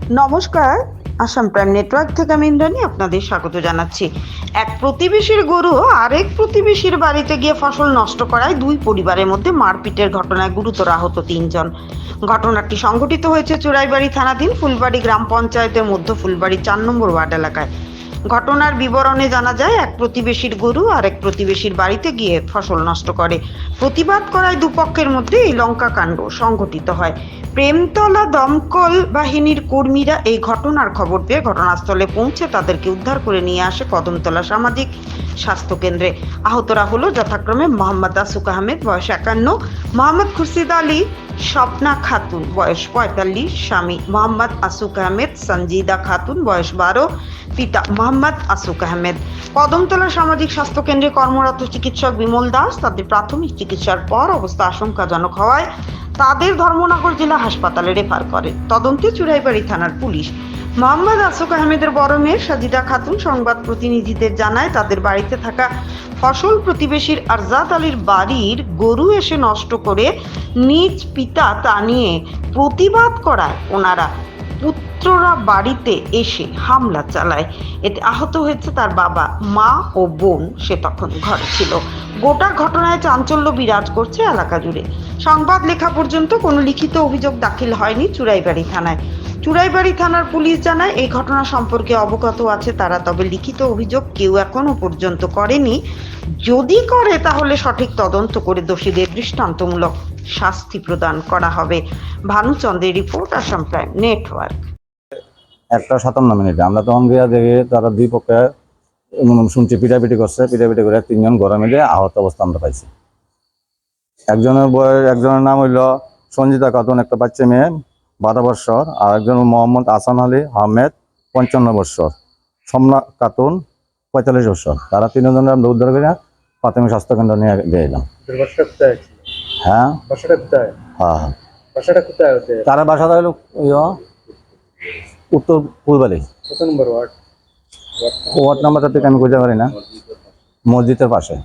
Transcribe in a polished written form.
নমস্কার, Assam prime network থেকে আমি ইন্দ্রাণী আপনাদের স্বাগত জানাচ্ছি। এক প্রতিবেশীর গরু আরেক প্রতিবেশীর বাড়িতে গিয়ে ফসল নষ্ট করায় দুই পরিবারের মধ্যে মারপিটের ঘটনায় গুরুতর আহত 3 জন। ঘটনাটি সংঘটিত হয়েছে চুরাইবাড়ি থানাধীন ফুলবাড়ি গ্রাম পঞ্চায়েতের মধ্য ফুলবাড়ি 4 নম্বর ওয়ার্ড এলাকায়। ঘটনার বিবরণে জানা যায়, এক প্রতিবেশীর গরু আরেক প্রতিবেশীর বাড়িতে গিয়ে ফসল নষ্ট করে। প্রতিবাদ করায় দুপক্ষের মধ্যে এই লঙ্কাকাণ্ড সংঘটিত হয়। প্রেমতলা দমকল বাহিনীর কর্মীরা এই ঘটনার খবর পেয়ে ঘটনাস্থলে পৌঁছে তাদেরকে উদ্ধার করে নিয়ে আসে কদমতলা সামাজিক স্বাস্থ্য কেন্দ্রে। আহতরা হলো যথাক্রমে মোহাম্মদ আসুক আহমেদ বয়স 51, মোহাম্মদ খুরশিদ আলী, স্বপ্না খাতুন বয়স 45, স্বামী মোহাম্মদ আসুক আহমেদ, সঞ্জিদা খাতুন বয়স 12, পিতা মোহাম্মদ আসুক আহমেদ। কদমতলা সামাজিক স্বাস্থ্য কেন্দ্রে কর্মরত চিকিৎসক বিমল দাস তাদের প্রাথমিক চিকিৎসার পর অবস্থা আশঙ্কাজনক হওয়ায় তাদের ধর্মনগর জেলা হাসপাতালে রেফার করে। তদন্তে চুরাইবাড়ি থানার পুলিশ। মোহাম্মদ আসুক আহমেদের বড় মেয়ে সাজিদা খাতুন সংবাদ প্রতিনিধিদের জানায়, তাদের বাড়িতে থাকা ফসল প্রতিবেশীর আরজাদ আলীর বাড়ির গরু এসে নষ্ট করে নিজ পিতা তা নিয়ে প্রতিবাদ করায় ওনারা পুত্ররা বাড়িতে এসে হামলা চালায়। এতে আহত হয়েছে তার বাবা, মা ও বোন, সে তখন ঘরে ছিল। গোটা ঘটনায় চাঞ্চল্য বিরাজ করছে এলাকা জুড়ে। সংবাদ লেখা পর্যন্ত কোনো লিখিত অভিযোগ দাখিল হয়নি চুরাইবাড়ি থানায়। চুরাইবাড়ি থানার পুলিশ জানায়, এই ঘটনা সম্পর্কে অবগত আছে তারা, তবে লিখিত অভিযোগ কেউ এখনো পর্যন্ত করেনি। যদি করে তাহলে সঠিক তদন্ত করে দোষীদের দৃষ্টান্তমূলক শাস্তি প্রদান করা হবে। ভানুচন্দ্রের রিপোর্ট, আসাম প্রাইম নেটওয়ার্ক। 1:57 আমরা তখন গিয়া দেখি তারা দুই পক্ষে শুনছি পিটাপিটি করছে, পিটাপিটি করে 3 জন ঘরে মিলে আহত অবস্থা আমরা পাইছি। একজনের নাম হইল সঞ্জিতা খাতুন, একটা বাচ্চা মেয়ে 12 বছর, আর একজন মোহাম্মদ আসান আলী আহমেদ 55 বছর, সোমনা খাতুন 45 বছর। তারা 3 জনের আমরা উদ্ধার করে প্রাথমিক স্বাস্থ্য কেন্দ্র নিয়ে গেলাম। হ্যাঁ হ্যাঁ, তারা বাসাটা হইল উত্তর ফুলবাড়ি। ওয়ার্ড নাম্বারটা থেকে আমি বুঝতে পারি না, মসজিদের পাশে।